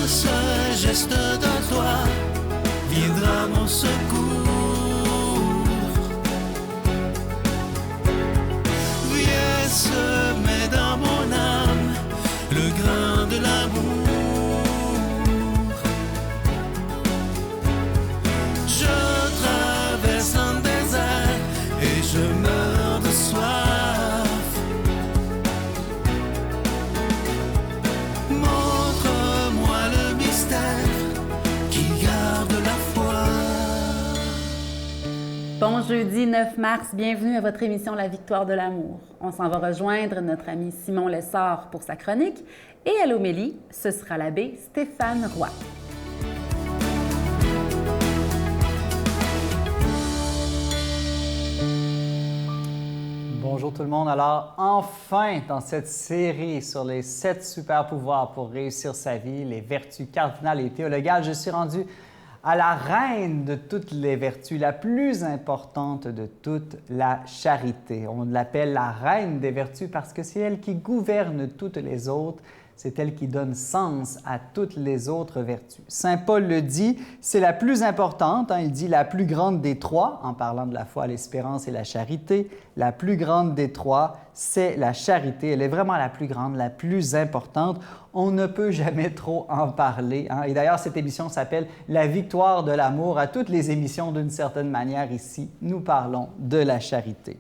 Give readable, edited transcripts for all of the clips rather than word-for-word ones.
ce geste de toi viendra mon secours. Viens semer dans mon âme le grain de l'amour. Je traverse un désert et je meurs de soif. Montre-moi le mystère qui garde la foi. Bon jeudi 9 mars, bienvenue à votre émission La Victoire de l'amour. On s'en va rejoindre notre ami Simon Lessard pour sa chronique et à l'homélie, ce sera l'abbé Stéphane Roy. Bonjour tout le monde. Alors, enfin, dans cette série sur les 7 super pouvoirs pour réussir sa vie, les vertus cardinales et théologales, je suis rendu à la reine de toutes les vertus, la plus importante de toutes, la charité. On l'appelle la reine des vertus parce que c'est elle qui gouverne toutes les autres. C'est elle qui donne sens à toutes les autres vertus. Saint Paul le dit, c'est la plus importante. Il dit la plus grande des trois, en parlant de la foi, l'espérance et la charité. La plus grande des trois, c'est la charité. Elle est vraiment la plus grande, la plus importante. On ne peut jamais trop en parler. Et d'ailleurs, cette émission s'appelle « La victoire de l'amour ». À toutes les émissions, d'une certaine manière, ici, nous parlons de la charité.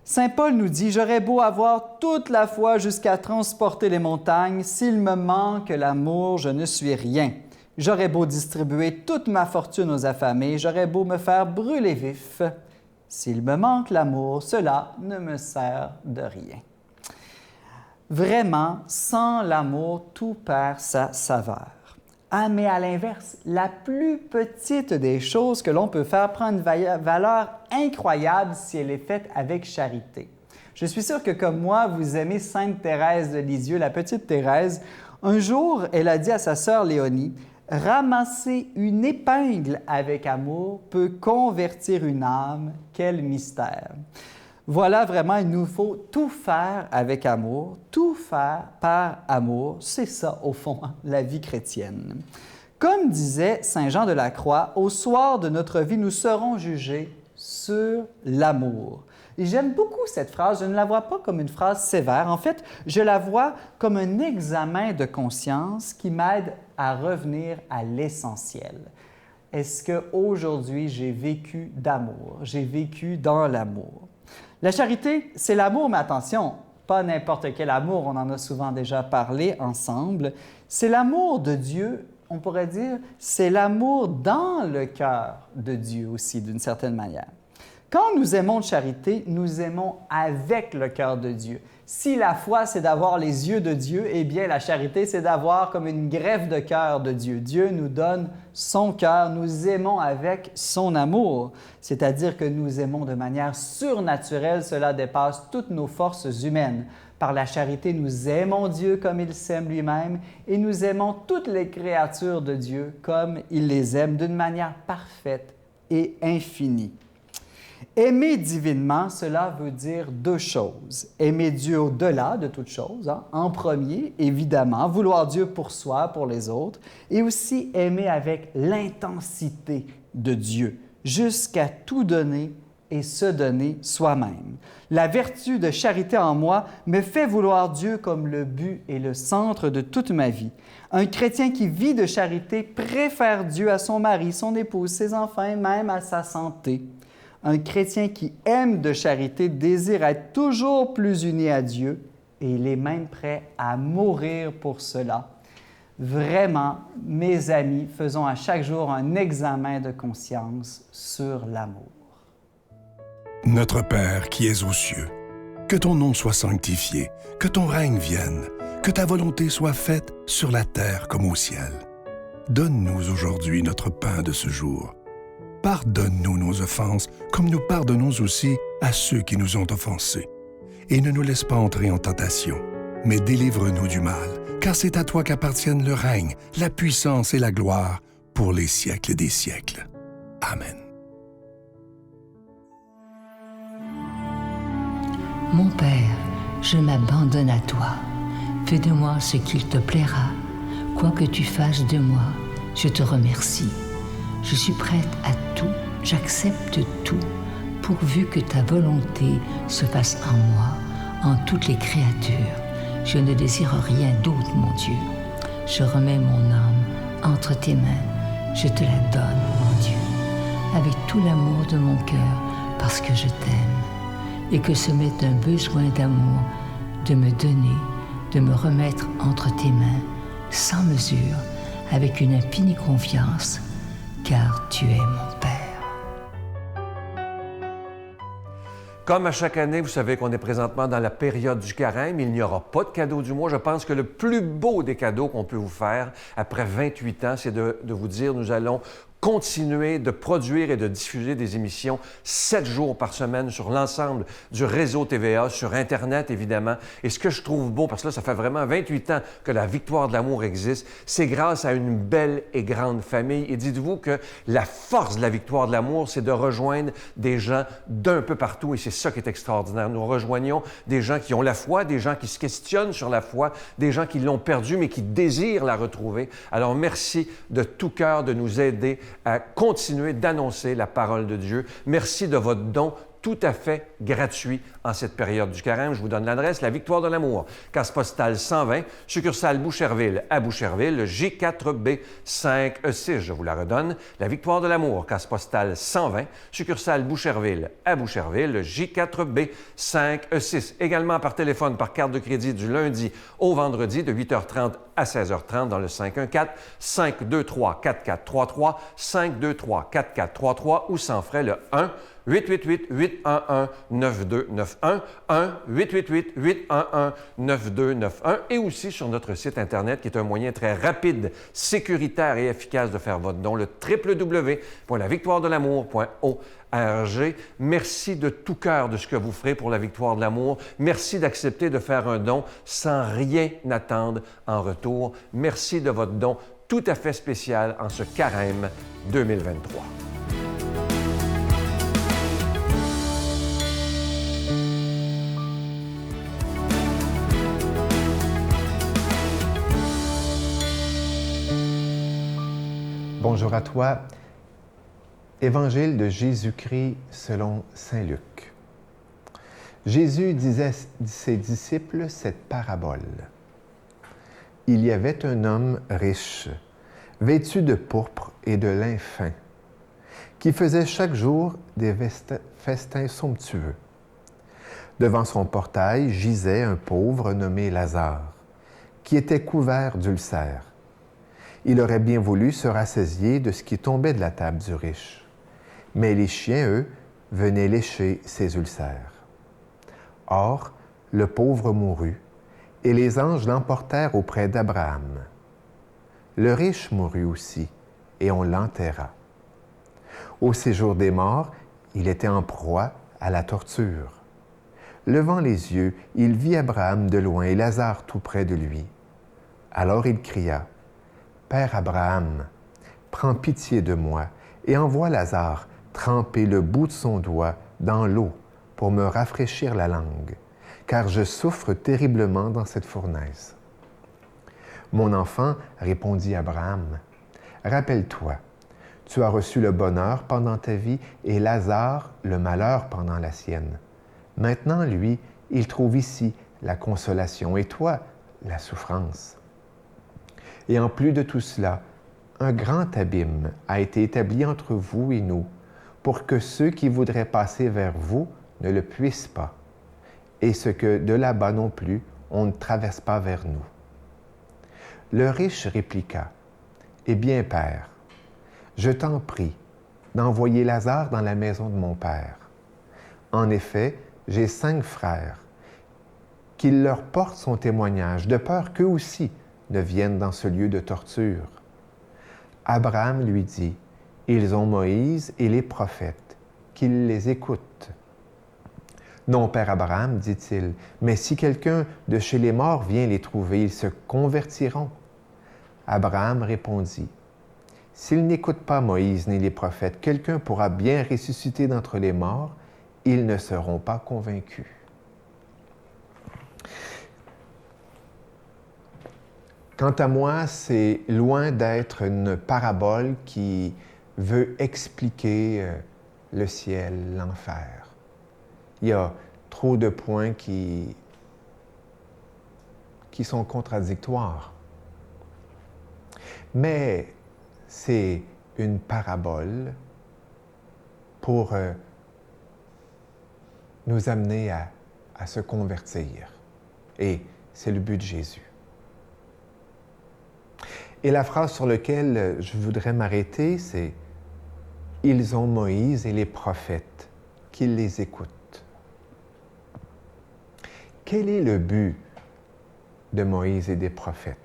Saint Paul nous dit « J'aurais beau avoir toute la foi jusqu'à transporter les montagnes, s'il me manque l'amour, je ne suis rien. J'aurais beau distribuer toute ma fortune aux affamés, j'aurais beau me faire brûler vif. S'il me manque l'amour, cela ne me sert de rien. » Vraiment, sans l'amour, tout perd sa saveur. Mais à l'inverse, la plus petite des choses que l'on peut faire prend une valeur incroyable si elle est faite avec charité. Je suis sûr que comme moi, vous aimez Sainte Thérèse de Lisieux, la petite Thérèse. Un jour, elle a dit à sa sœur Léonie, « Ramasser une épingle avec amour peut convertir une âme, quel mystère! » Voilà, vraiment, il nous faut tout faire avec amour, tout faire par amour. C'est ça, au fond, la vie chrétienne. Comme disait Saint Jean de la Croix, au soir de notre vie, nous serons jugés sur l'amour. Et j'aime beaucoup cette phrase. Je ne la vois pas comme une phrase sévère. En fait, je la vois comme un examen de conscience qui m'aide à revenir à l'essentiel. Est-ce qu'aujourd'hui, j'ai vécu d'amour? J'ai vécu dans l'amour? La charité, c'est l'amour, mais attention, pas n'importe quel amour, on en a souvent déjà parlé ensemble. C'est l'amour de Dieu, on pourrait dire, c'est l'amour dans le cœur de Dieu aussi, d'une certaine manière. Quand nous aimons de charité, nous aimons avec le cœur de Dieu. Si la foi, c'est d'avoir les yeux de Dieu, eh bien la charité, c'est d'avoir comme une greffe de cœur de Dieu. Dieu nous donne son cœur, nous aimons avec son amour, c'est-à-dire que nous aimons de manière surnaturelle, cela dépasse toutes nos forces humaines. Par la charité, nous aimons Dieu comme il s'aime lui-même et nous aimons toutes les créatures de Dieu comme il les aime d'une manière parfaite et infinie. Aimer divinement, cela veut dire deux choses. Aimer Dieu au-delà de toute chose, en premier, évidemment, vouloir Dieu pour soi, pour les autres, et aussi aimer avec l'intensité de Dieu, jusqu'à tout donner et se donner soi-même. La vertu de charité en moi me fait vouloir Dieu comme le but et le centre de toute ma vie. Un chrétien qui vit de charité préfère Dieu à son mari, son épouse, ses enfants et même à sa santé. Un chrétien qui aime de charité désire être toujours plus uni à Dieu et il est même prêt à mourir pour cela. Vraiment, mes amis, faisons à chaque jour un examen de conscience sur l'amour. Notre Père qui es aux cieux, que ton nom soit sanctifié, que ton règne vienne, que ta volonté soit faite sur la terre comme au ciel. Donne-nous aujourd'hui notre pain de ce jour. Pardonne-nous nos offenses, comme nous pardonnons aussi à ceux qui nous ont offensés. Et ne nous laisse pas entrer en tentation, mais délivre-nous du mal, car c'est à toi qu'appartiennent le règne, la puissance et la gloire pour les siècles des siècles. Amen. Mon Père, je m'abandonne à toi. Fais de moi ce qu'il te plaira. Quoi que tu fasses de moi, je te remercie. Je suis prête à tout, j'accepte tout, pourvu que ta volonté se fasse en moi, en toutes les créatures. Je ne désire rien d'autre, mon Dieu. Je remets mon âme entre tes mains. Je te la donne, mon Dieu, avec tout l'amour de mon cœur, parce que je t'aime, et que ce m'est un besoin d'amour de me donner, de me remettre entre tes mains, sans mesure, avec une infinie confiance, car tu es mon Père. Comme à chaque année, vous savez qu'on est présentement dans la période du carême. Il n'y aura pas de cadeau du mois. Je pense que le plus beau des cadeaux qu'on peut vous faire après 28 ans, c'est de vous dire nous allons continuer de produire et de diffuser des émissions 7 jours par semaine sur l'ensemble du réseau TVA, sur Internet évidemment. Et ce que je trouve beau, parce que là, ça fait vraiment 28 ans que la Victoire de l'amour existe, c'est grâce à une belle et grande famille. Et dites-vous que la force de la Victoire de l'amour, c'est de rejoindre des gens d'un peu partout. Et c'est ça qui est extraordinaire. Nous rejoignons des gens qui ont la foi, des gens qui se questionnent sur la foi, des gens qui l'ont perdue mais qui désirent la retrouver. Alors merci de tout cœur de nous aider à continuer d'annoncer la parole de Dieu. Merci de votre don tout à fait gratuit en cette période du carême. Je vous donne l'adresse, la Victoire de l'amour, case postale 120, succursale Boucherville à Boucherville, J4B 5E6. Je vous la redonne, la Victoire de l'amour, case postale 120, succursale Boucherville à Boucherville, J4B 5E6. Également par téléphone, par carte de crédit du lundi au vendredi de 8h30 à 16h30 dans le 514-523-4433, 523-4433 ou sans frais le 1-888-811-9291, 1-888-811-9291 et aussi sur notre site Internet qui est un moyen très rapide, sécuritaire et efficace de faire votre don, le www.lavictoiredelamour.org. Merci de tout cœur de ce que vous ferez pour la Victoire de l'amour. Merci d'accepter de faire un don sans rien attendre en retour. Merci de votre don tout à fait spécial en ce carême 2023. Bonjour à toi. Évangile de Jésus-Christ selon saint Luc. Jésus disait à ses disciples cette parabole. Il y avait un homme riche, vêtu de pourpre et de lin fin, qui faisait chaque jour des festins somptueux. Devant son portail gisait un pauvre nommé Lazare, qui était couvert d'ulcères. Il aurait bien voulu se rassasier de ce qui tombait de la table du riche. Mais les chiens, eux, venaient lécher ses ulcères. Or, le pauvre mourut, et les anges l'emportèrent auprès d'Abraham. Le riche mourut aussi, et on l'enterra. Au séjour des morts, il était en proie à la torture. Levant les yeux, il vit Abraham de loin et Lazare tout près de lui. Alors il cria, « Père Abraham, prends pitié de moi et envoie Lazare tremper le bout de son doigt dans l'eau pour me rafraîchir la langue, car je souffre terriblement dans cette fournaise. » « Mon enfant, répondit Abraham, rappelle-toi, tu as reçu le bonheur pendant ta vie et Lazare le malheur pendant la sienne. Maintenant, lui, il trouve ici la consolation et toi, la souffrance. Et en plus de tout cela, un grand abîme a été établi entre vous et nous, pour que ceux qui voudraient passer vers vous ne le puissent pas, et ce que de là-bas non plus, on ne traverse pas vers nous. Le riche répliqua, « Eh bien, Père, je t'en prie d'envoyer Lazare dans la maison de mon Père. En effet, j'ai 5 frères, qu'il leur porte son témoignage, de peur qu'eux aussi ne viennent dans ce lieu de torture. » Abraham lui dit, « Ils ont Moïse et les prophètes, qu'ils les écoutent. » « Non, Père Abraham, dit-il, mais si quelqu'un de chez les morts vient les trouver, ils se convertiront. » Abraham répondit, « S'ils n'écoutent pas Moïse ni les prophètes, quelqu'un pourra bien ressusciter d'entre les morts, ils ne seront pas convaincus. » Quant à moi, c'est loin d'être une parabole qui veut expliquer le ciel, l'enfer. Il y a trop de points qui sont contradictoires. Mais c'est une parabole pour nous amener à se convertir. Et c'est le but de Jésus. Et la phrase sur laquelle je voudrais m'arrêter, c'est « Ils ont Moïse et les prophètes, qu'ils les écoutent. » Quel est le but de Moïse et des prophètes?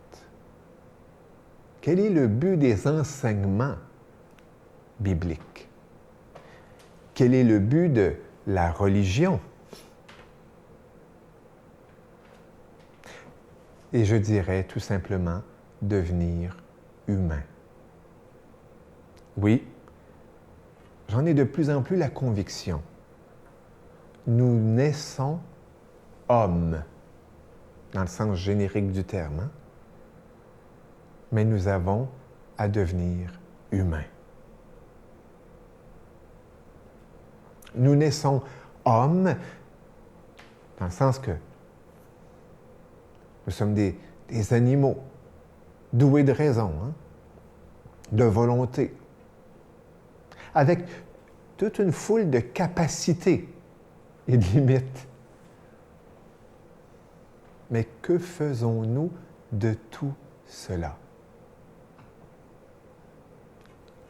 Quel est le but des enseignements bibliques? Quel est le but de la religion? Et je dirais tout simplement devenir humain. Oui, j'en ai de plus en plus la conviction. Nous naissons hommes, dans le sens générique du terme, hein? Mais nous avons à devenir humains. Nous naissons hommes, dans le sens que nous sommes des animaux, doués de raison, hein? De volonté, avec toute une foule de capacités et de limites. Mais que faisons-nous de tout cela?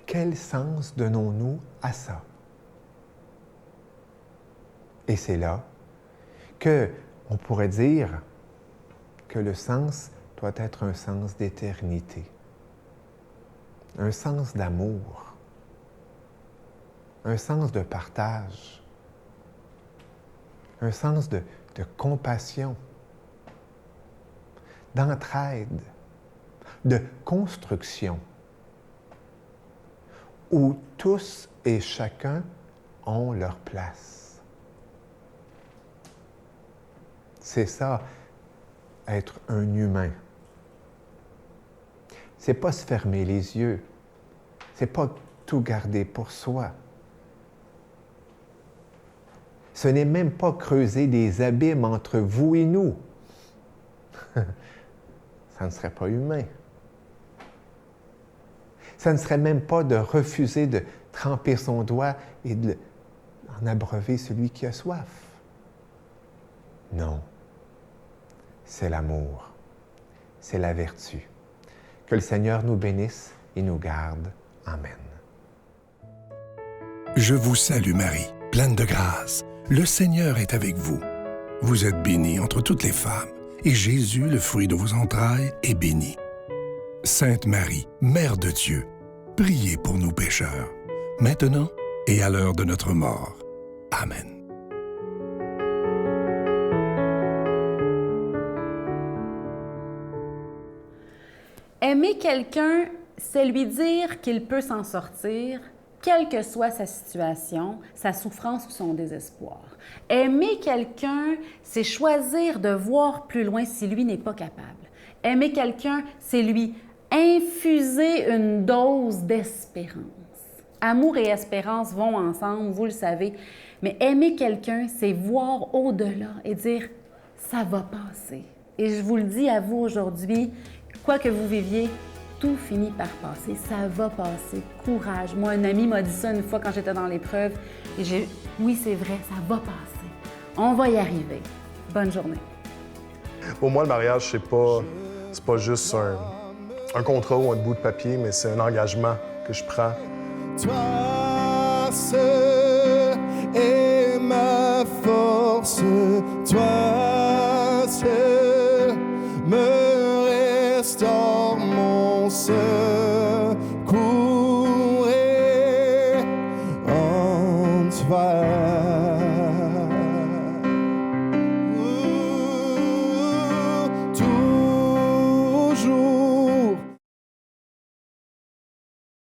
Quel sens donnons-nous à ça? Et c'est là qu'on pourrait dire que le sens doit être un sens d'éternité, un sens d'amour, un sens de partage, un sens de compassion, d'entraide, de construction, où tous et chacun ont leur place. C'est ça, être un humain. C'est pas se fermer les yeux, c'est pas tout garder pour soi. Ce n'est même pas creuser des abîmes entre vous et nous. Ça ne serait pas humain. Ça ne serait même pas de refuser de tremper son doigt et d'en abreuver celui qui a soif. Non. C'est l'amour. C'est la vertu. Que le Seigneur nous bénisse et nous garde. Amen. Je vous salue Marie, pleine de grâce. Le Seigneur est avec vous. Vous êtes bénie entre toutes les femmes, et Jésus, le fruit de vos entrailles, est béni. Sainte Marie, Mère de Dieu, priez pour nous pécheurs, maintenant et à l'heure de notre mort. Amen. Aimer quelqu'un, c'est lui dire qu'il peut s'en sortir, quelle que soit sa situation, sa souffrance ou son désespoir. Aimer quelqu'un, c'est choisir de voir plus loin si lui n'est pas capable. Aimer quelqu'un, c'est lui infuser une dose d'espérance. Amour et espérance vont ensemble, vous le savez, mais aimer quelqu'un, c'est voir au-delà et dire « ça va passer ». Et je vous le dis à vous aujourd'hui, quoi que vous viviez, tout finit par passer, ça va passer, courage. Moi, un ami m'a dit ça une fois quand j'étais dans l'épreuve, et oui, c'est vrai, ça va passer. On va y arriver. Bonne journée. Pour moi, le mariage, c'est pas juste un contrat ou un bout de papier, mais c'est un engagement que je prends. Toi seul est ma force, toi